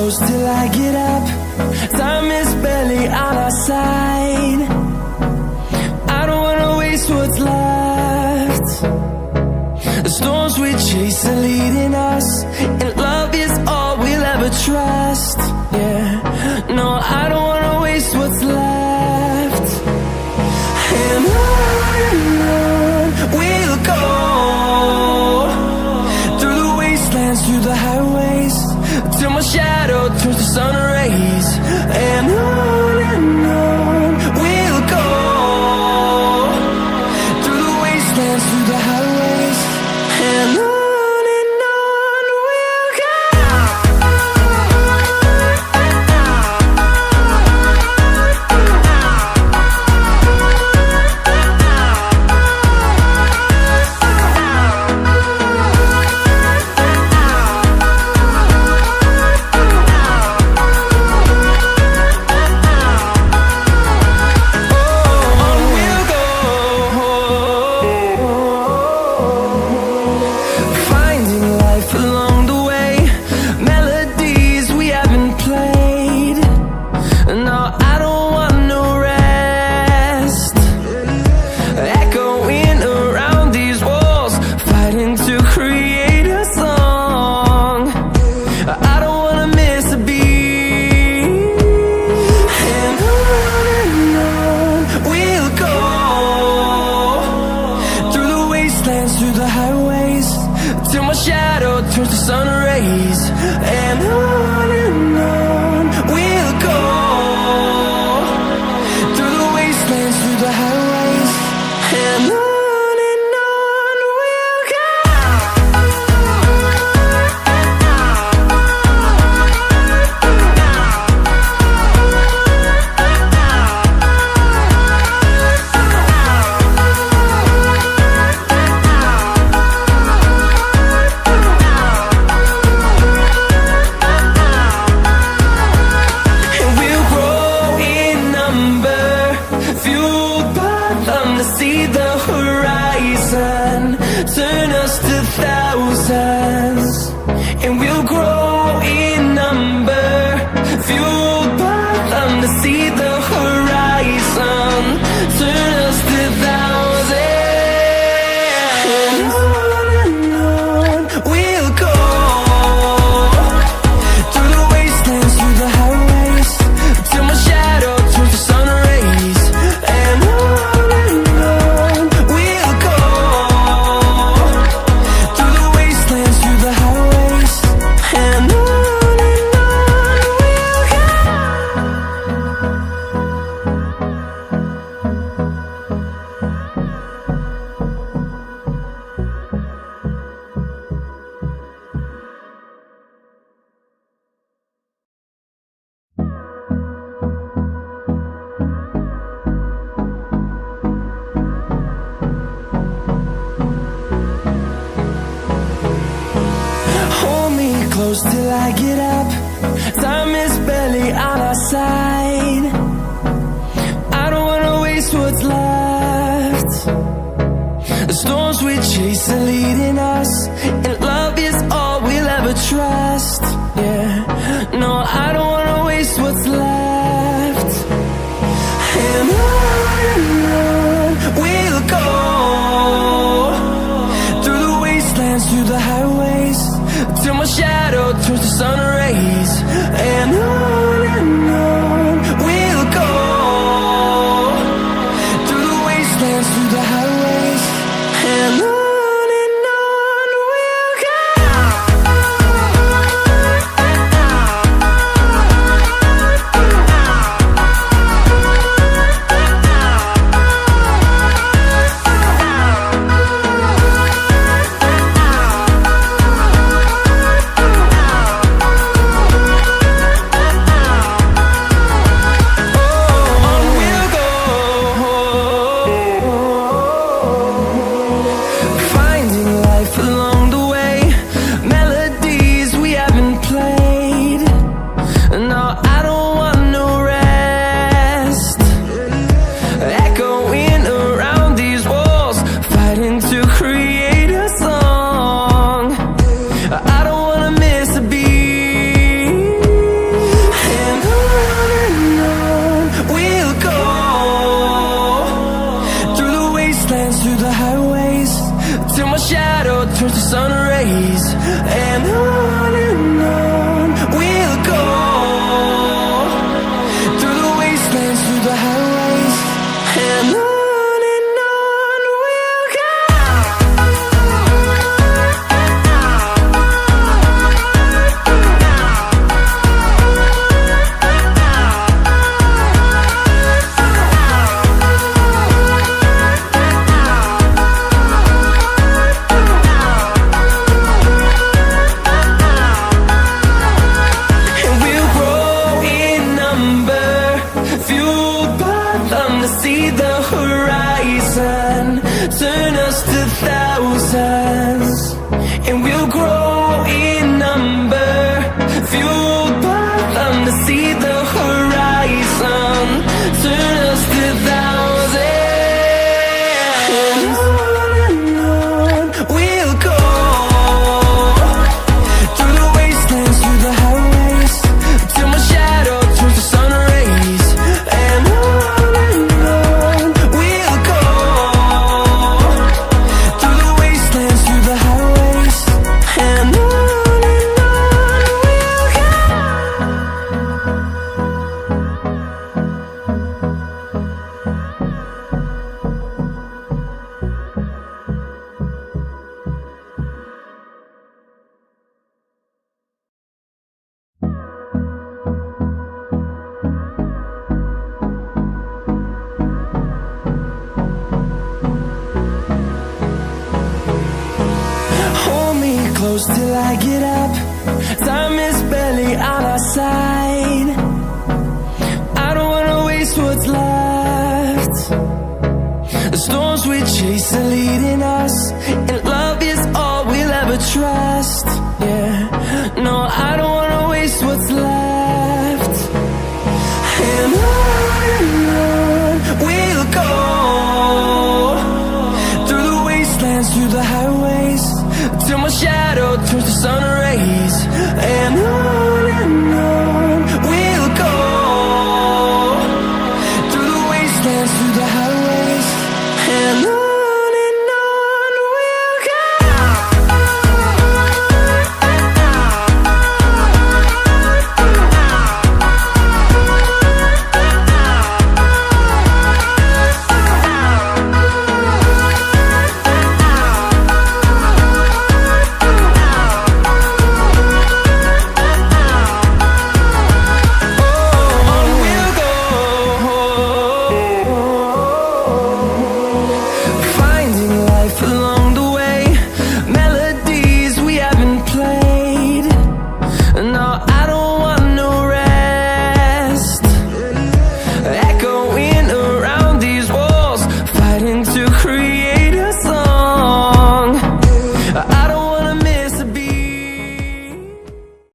close till I get up. Time is barely on our side. I don't wanna waste what's left. The storms we chase are leading us, and love is all we'll ever trust. Yeah, no, I don't wanna waste what's left. And on we'll go, through the wastelands, through the highways, till my shadow turns to sun rays. And on we'll go, through the wastelands, through the highways, and on we'll go. Through the highways, till my shadow turns to sun rays. And on we'll go, through the wastelands, through the highways, and on we'll go. See the horizon turn us to thousands, and we'll grow in number, fueled by them. To see the horizon turn us to thousands, and on we'll go, through the wastelands, through the highways, till my shadow turns to sun rays. And close till I get up. Time is barely on our side. I don't wanna waste what's left. The storms we chase are leading us, and love is all we'll ever trust. Yeah, no, I don't wanna waste what's left. And on we'll go, through the wastelands, through the highways, till my shadow turns to sun rays. And on we'll go, through the wastelands, through the highways, and on we'll go. to see the horizon. Turn us to thousands, and we'll grow in number. Fueled by them to see the horizon. Turn us to thousands, and on we'll go. Through the wastelands, through the highways, till my shadow turns to sun rays. And on we'll go. Through the wastelands, through the highways, and on we'll go. Hold me close till I get up. Time is barely on our side. I don't wanna waste what's left. The storms we chase are leading us, and